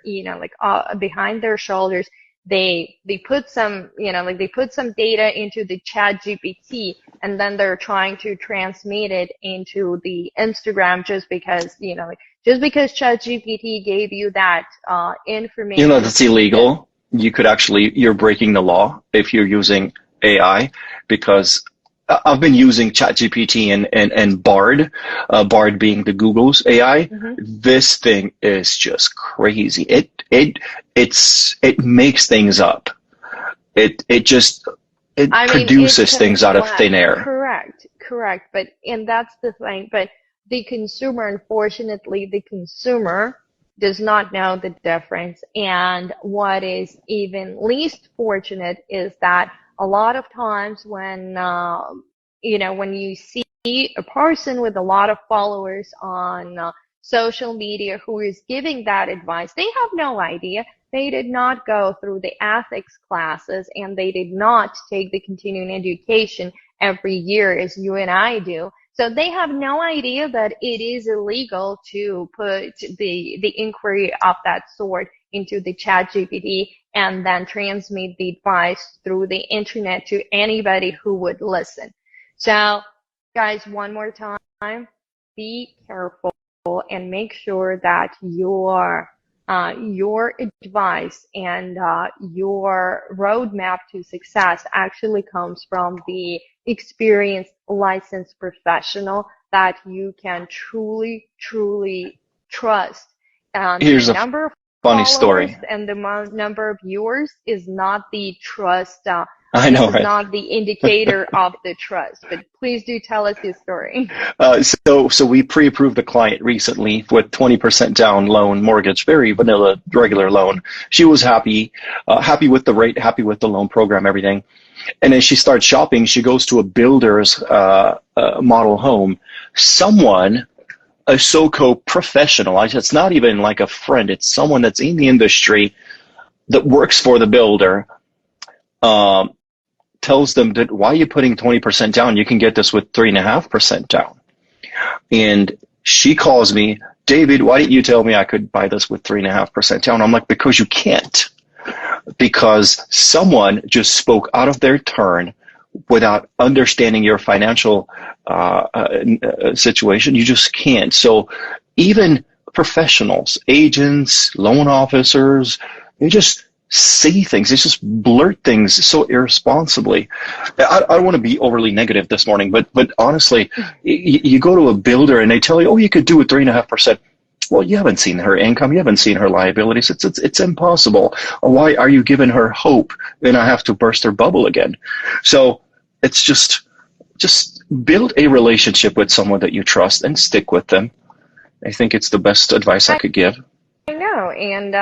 behind their shoulders. They put some, they put some data into the chat GPT, and then they're trying to transmit it into the Instagram just because, just because chat GPT gave you that, information. That's illegal. You're breaking the law if you're using AI, because I've been using ChatGPT and Bard, Bard being the Google's AI. Mm-hmm. This thing is just crazy. It makes things up. It produces things out of thin air. Correct. And that's the thing. But the consumer, unfortunately, does not know the difference. And what is even least fortunate is that a lot of times when, when you see a person with a lot of followers on social media who is giving that advice, they have no idea. They did not go through the ethics classes, and they did not take the continuing education every year as you and I do. So they have no idea that it is illegal to put the inquiry of that sort into the chat GPT and then transmit the advice through the internet to anybody who would listen. So guys, one more time, be careful and make sure that your advice and your roadmap to success actually comes from the experienced, licensed professional that you can truly trust. Here's the a number of funny story. And the number of viewers is not the trust. I know, right? Not the indicator of the trust. But please do tell us your story. So we pre-approved a client recently with 20% down loan mortgage, very vanilla, regular loan. She was happy with the rate, happy with the loan program, everything. And as she starts shopping, she goes to a builder's model home. Someone, a so-called professional, it's not even like a friend, it's someone that's in the industry that works for the builder, tells them that, why are you putting 20% down? You can get this with 3.5% down. And she calls me, David, why didn't you tell me I could buy this with 3.5% down? I'm like, because you can't. Because someone just spoke out of their turn without understanding your financial situation. You just can't. So even professionals, agents, loan officers, they just say things. They just blurt things so irresponsibly. I don't want to be overly negative this morning, but honestly, you go to a builder and they tell you, oh, you could do it 3.5%. Well, you haven't seen her income. You haven't seen her liabilities. It's impossible. Why are you giving her hope? Then I have to burst her bubble again. So it's just build a relationship with someone that you trust and stick with them. I think it's the best advice I could give. I know, and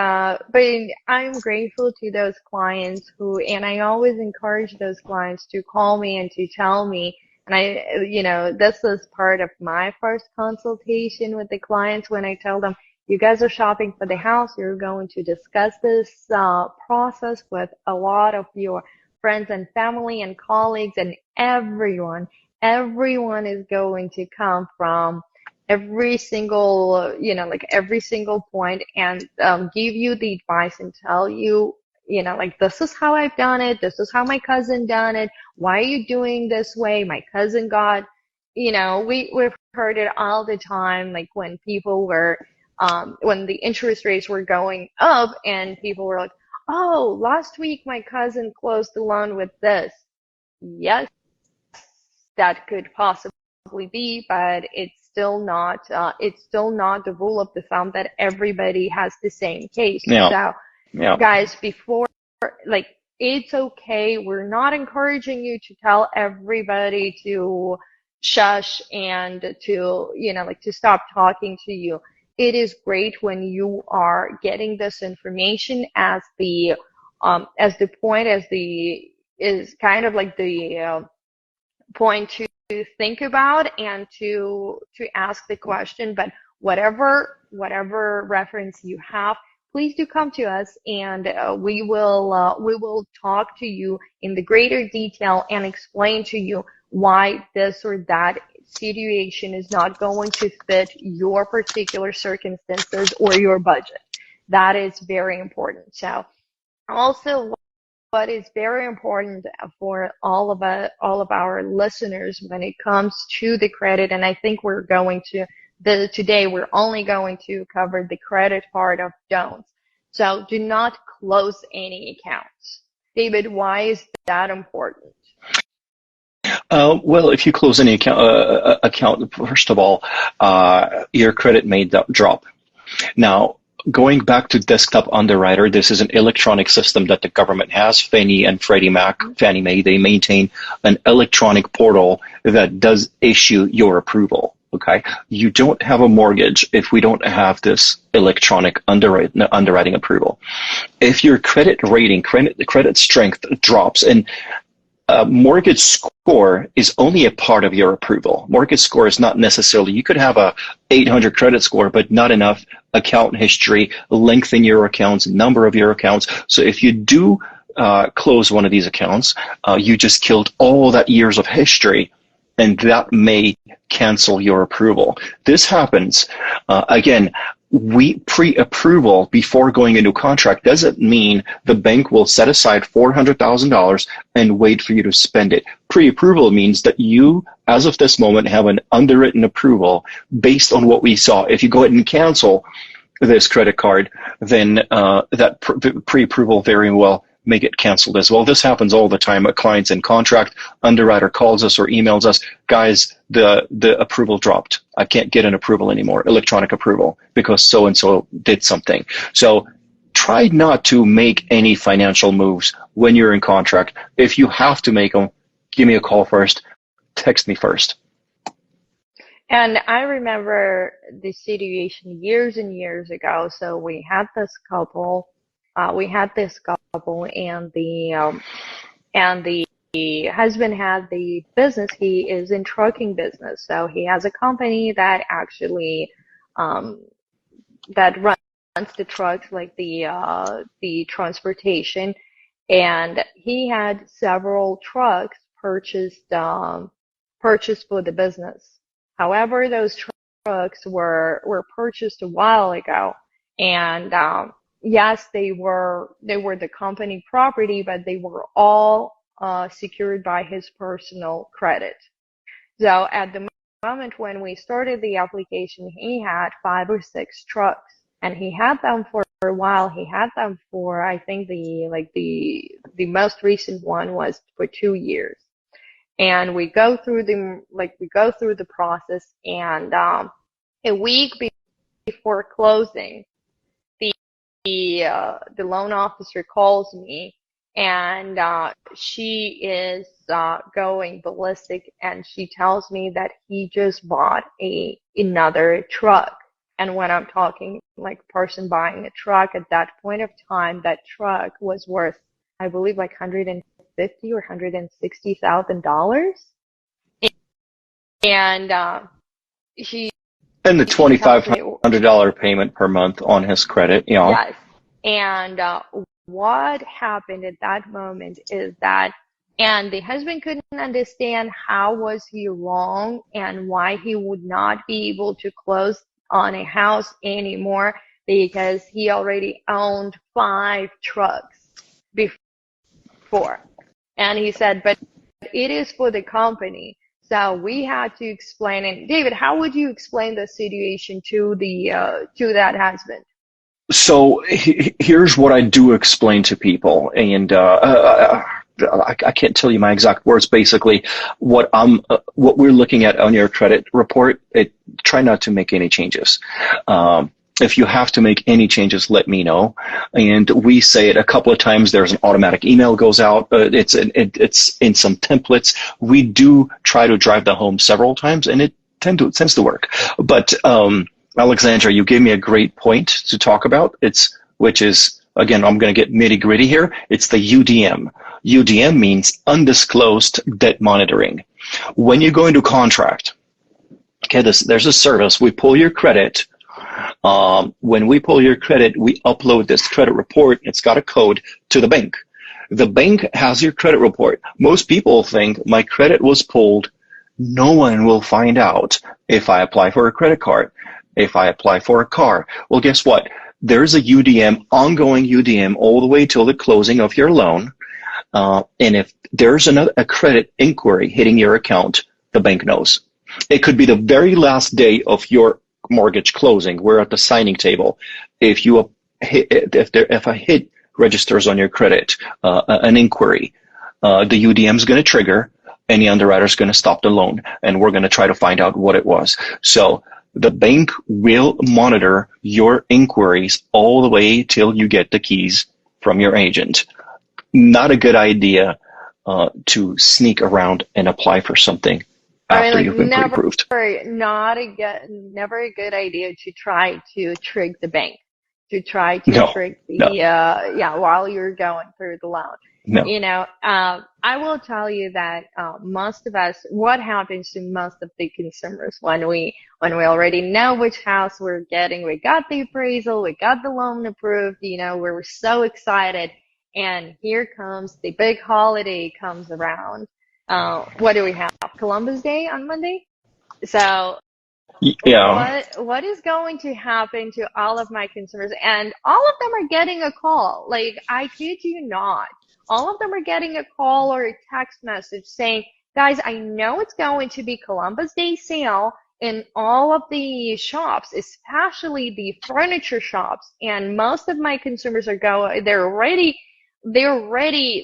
but I'm grateful to those clients and I always encourage those clients to call me and to tell me. And this is part of my first consultation with the clients when I tell them, you guys are shopping for the house, you're going to discuss this process with a lot of your friends and family and colleagues, and everyone is going to come from every single, every single point and give you the advice and tell you, this is how I've done it. This is how my cousin done it. Why are you doing this way? My cousin got, we've heard it all the time. Like when people were, when the interest rates were going up and people were like, oh, last week my cousin closed the loan with this. Yes, that could possibly be, but it's still not the rule of the thumb that everybody has the same case. Yeah. So, guys, it's okay. We're not encouraging you to tell everybody to shush and to stop talking to you. It is great when you are getting this information as the as the point, is kind of like the point to think about and to ask the question. But whatever reference you have, please do come to us, and we will talk to you in the greater detail and explain to you why this or that situation is not going to fit your particular circumstances or your budget. That is very important. So also, what is very important for all of our listeners when it comes to the credit, and I think today we're only going to cover the credit part of don'ts. So do not close any accounts. David, why is that important? Well, if you close any account, first of all, your credit may drop. Now, going back to desktop underwriter, this is an electronic system that the government has. Fannie and Freddie Mac, Fannie Mae, they maintain an electronic portal that does issue your approval. Okay, you don't have a mortgage if we don't have this electronic underwriting approval. If your credit rating, credit strength drops, and mortgage score is only a part of your approval. Mortgage score is not necessarily, you could have a 800 credit score, but not enough account history, length in your accounts, number of your accounts. So if you do close one of these accounts, you just killed all that years of history, and that may cancel your approval. This happens, again, pre-approval before going into contract doesn't mean the bank will set aside $400,000 and wait for you to spend it. Pre-approval means that you, as of this moment, have an underwritten approval based on what we saw. If you go ahead and cancel this credit card, then that pre-approval very well may get canceled as well. This happens all the time. A client's in contract, underwriter calls us or emails us, guys, the approval dropped. I can't get an approval anymore, electronic approval, because so-and-so did something. So try not to make any financial moves when you're in contract. If you have to make them, give me a call first, text me first. And I remember the situation years and years ago. So we had this couple, and the husband had the business. He is in trucking business, so he has a company that actually that runs the trucks, like the transportation. And he had several trucks purchased for the business. However, those trucks were purchased a while ago, and yes, they were the company property, but they were all secured by his personal credit. So at the moment when we started the application, he had 5 or 6 trucks, and he had them for a while. He had them for, I think the most recent one was for 2 years. And we go through the process, and a week before closing, the loan officer calls me, and she is going ballistic, and she tells me that he just bought another truck. And when I'm talking like person buying a truck, at that point of time, that truck was worth, I believe, like $150,000 or $160,000. And she And the $2,500 payment per month on his credit, you know. Yes. And what happened at that moment is that, and the husband couldn't understand how was he wrong and why he would not be able to close on a house anymore, because he already owned 5 trucks before. And he said, but it is for the company. So we had to explain it. David, how would you explain the situation to that husband? So here's what I do explain to people, and I can't tell you my exact words. Basically, what we're looking at on your credit report, try not to make any changes. If you have to make any changes, let me know. And we say it a couple of times. There's an automatic email goes out. It's in some templates. We do try to drive the home several times, and it tends to work. But Alexandra, you gave me a great point to talk about. Which is Again, I'm going to get nitty gritty here. It's the UDM. UDM means undisclosed debt monitoring. When you go into contract, okay, there's a service. We pull your credit. When we pull your credit, we upload this credit report. It's got a code to the bank. The bank has your credit report. Most people think my credit was pulled. No one will find out if I apply for a credit card, if I apply for a car. Well, guess what? There's a UDM, ongoing UDM, all the way till the closing of your loan. And if there's a credit inquiry hitting your account, the bank knows. It could be the very last day of your mortgage closing. We're at the signing table. If a hit registers on your credit, an inquiry, the UDM is going to trigger, and the underwriter is going to stop the loan, and we're going to try to find out what it was. So the bank will monitor your inquiries all the way till you get the keys from your agent. Not a good idea to sneak around and apply for something after you've been pre-approved. Never a good idea to try to trick the bank, to try to trick while you're going through the loan. No. You know, I will tell you that most of us, what happens to most of the consumers when we already know which house we're getting, we got the appraisal, we got the loan approved, you know, we're so excited, and here comes the big holiday comes around. What do we have? Columbus Day on Monday? So yeah. what is going to happen to all of my consumers? And all of them are getting a call. Like, I kid you not. All of them are getting a call or a text message saying, guys, I know it's going to be Columbus Day sale in all of the shops, especially the furniture shops. And most of my consumers are they're already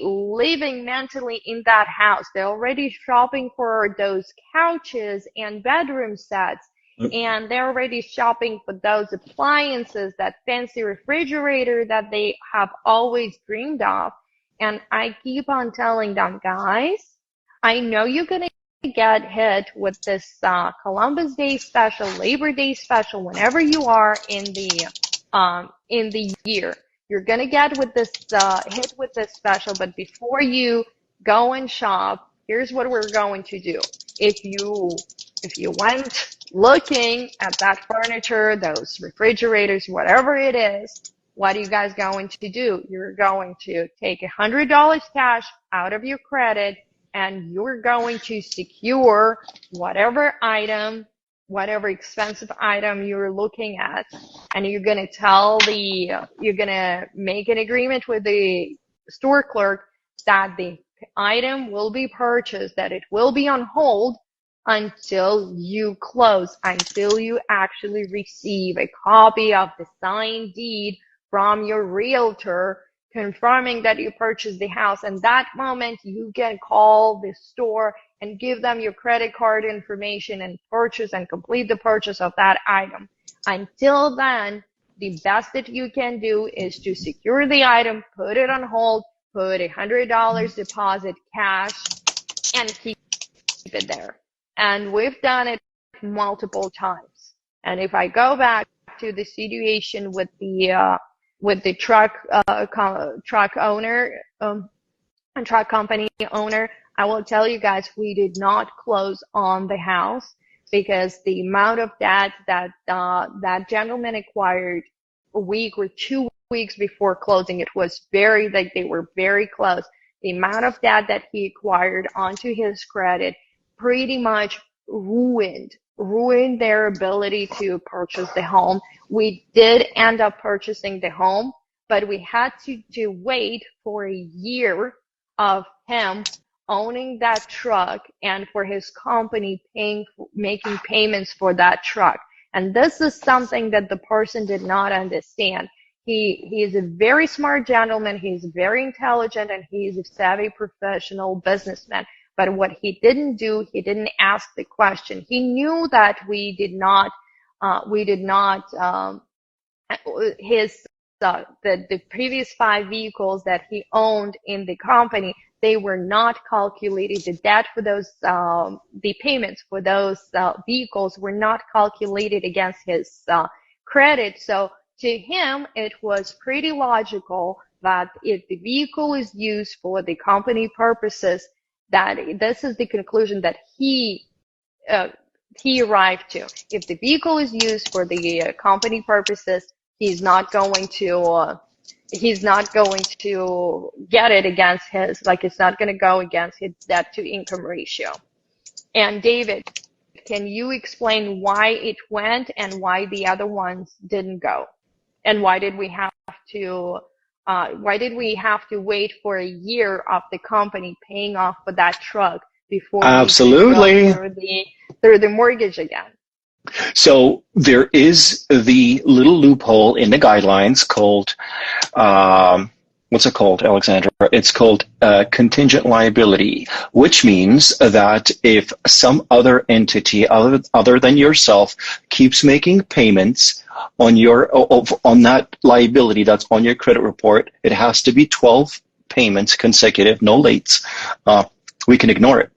living mentally in that house. They're already shopping for those couches and bedroom sets. And they're already shopping for those appliances, that fancy refrigerator that they have always dreamed of. And I keep on telling them, guys, I know you're going to get hit with this Columbus Day special, Labor Day special, whenever you are in the year. You're going to get with this hit with this special, but before you go and shop, here's what we're going to do. If you went looking at that furniture, those refrigerators, whatever it is, what are you guys going to do? You're going to take $100 cash out of your credit, and you're going to secure whatever item, whatever expensive item you're looking at, and you're going to make an agreement with the store clerk that the item will be purchased, that it will be on hold until you close, until you actually receive a copy of the signed deed from your realtor confirming that you purchased the house. And that moment you can call the store and give them your credit card information and purchase and complete the purchase of that item. Until then, the best that you can do is to secure the item, put it on hold, put $100 deposit cash, and keep it there. And we've done it multiple times. And if I go back to the situation with the truck owner and truck company owner, I will tell you guys, we did not close on the house because the amount of debt that that gentleman acquired a week or 2 weeks before closing, it was they were very close. The amount of debt that he acquired onto his credit pretty much ruined their ability to purchase the home. We did end up purchasing the home, but we had to wait for a year of him owning that truck and for his company making payments for that truck. And this is something that the person did not understand. He is a very smart gentleman, he's very intelligent, and he's a savvy professional businessman. But what he didn't do, he didn't ask the question. He knew that the previous 5 vehicles that he owned in the company, they were not calculated. The debt for those, the payments for those vehicles were not calculated against his credit. So to him, it was pretty logical that if the vehicle is used for the company purposes, that this is the conclusion that he arrived to. If the vehicle is used for the company purposes, he's not going to get it against his, like it's not going to go against his debt to income ratio. And David, can you explain why it went and why the other ones didn't go? And why did we have to wait for a year of the company paying off for that truck before Absolutely. we could go through the mortgage again? So there is the little loophole in the guidelines called, what's it called, Alexandra? It's called contingent liability, which means that if some other entity other than yourself keeps making payments on that liability that's on your credit report, it has to be 12 payments consecutive, no lates. We can ignore it.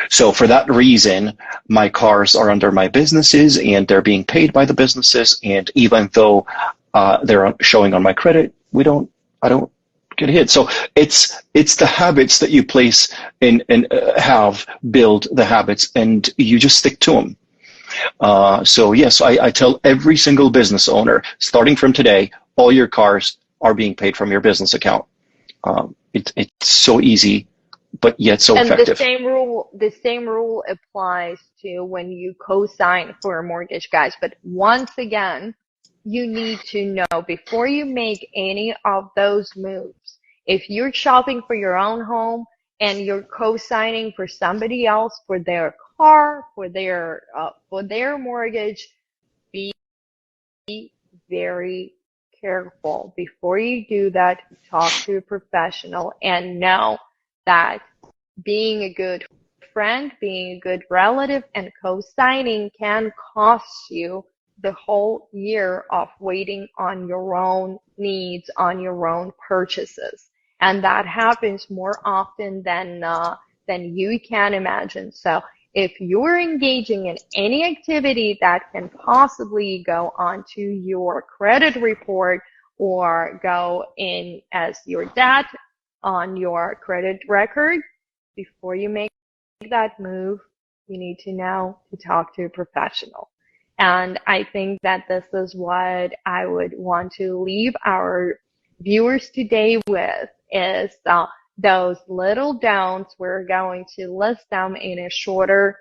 So for that reason, my cars are under my businesses and they're being paid by the businesses. And even though they're showing on my credit, I don't get hit. So it's the habits that you place in and build the habits, and you just stick to them. So yes, I tell every single business owner, starting from today, all your cars are being paid from your business account. It's so easy, but yet so effective. And the same rule applies to when you co-sign for a mortgage, guys. But once again, you need to know before you make any of those moves. If you're shopping for your own home and you're co-signing for somebody else for their car, for their mortgage, be very careful. Before you do that, talk to a professional and know that being a good friend, being a good relative, and co-signing can cost you the whole year of waiting on your own needs, on your own purchases. And that happens more often than you can imagine. So if you're engaging in any activity that can possibly go onto your credit report or go in as your debt on your credit record, before you make that move, you need to know to talk to a professional. And I think that this is what I would want to leave our viewers today with is those little don'ts. We're going to list them in a shorter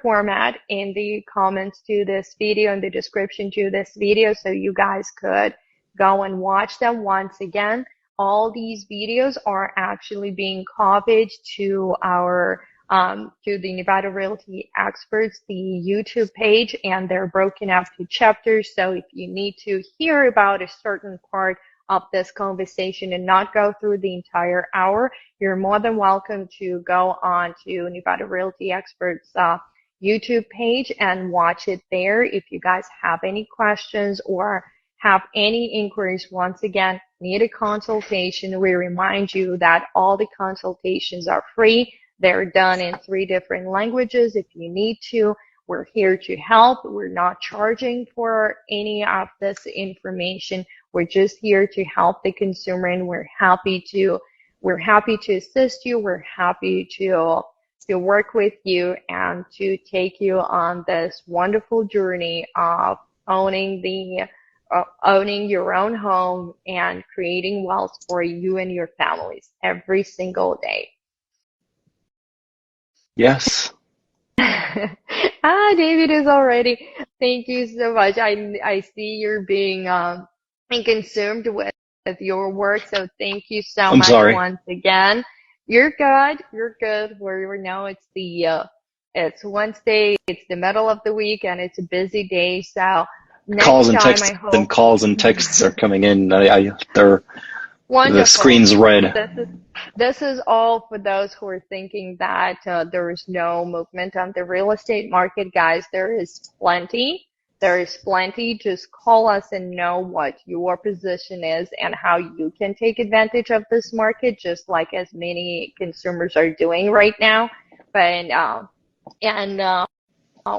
format in the comments to this video, in the description to this video, so you guys could go and watch them once again. All these videos are actually being copied to our to the Nevada Realty Experts, the YouTube page, and they're broken up to chapters. So if you need to hear about a certain part of this conversation and not go through the entire hour, you're more than welcome to go on to Nevada Realty Experts YouTube page and watch it there. If you guys have any questions or have any inquiries, once again, need a consultation, we remind you that all the consultations are free. They're done in 3 different languages. If you need to, we're here to help. We're not charging for any of this information. We're just here to help the consumer, and we're happy to assist you. We're happy to work with you and to take you on this wonderful journey of owning your own home and creating wealth for you and your families every single day. Yes. David is already. Thank you so much. I see you're being consumed with your work, so thank you so I'm much sorry. once again. You're good. You're good. We know it's it's Wednesday. It's the middle of the week, and it's a busy day. So next calls and time, texts I hope calls and texts are coming in. They're wonderful. The screen's red. This is all for those who are thinking that there is no movement on the real estate market, guys. There is plenty. There is plenty. Just call us and know what your position is and how you can take advantage of this market, just like as many consumers are doing right now. But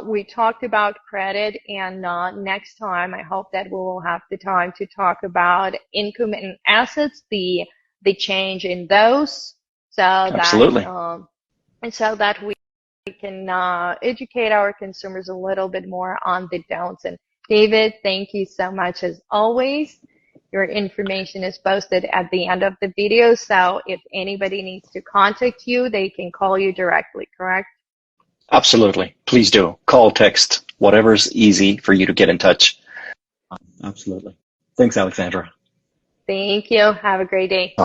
We talked about credit, and next time I hope that we will have the time to talk about income and assets, the change in those, Absolutely. so that we can educate our consumers a little bit more on the don'ts. And David, thank you so much as always. Your information is posted at the end of the video, so if anybody needs to contact you, they can call you directly, correct? Absolutely. Please do. Call, text, whatever's easy for you to get in touch. Absolutely. Thanks, Alexandra. Thank you. Have a great day.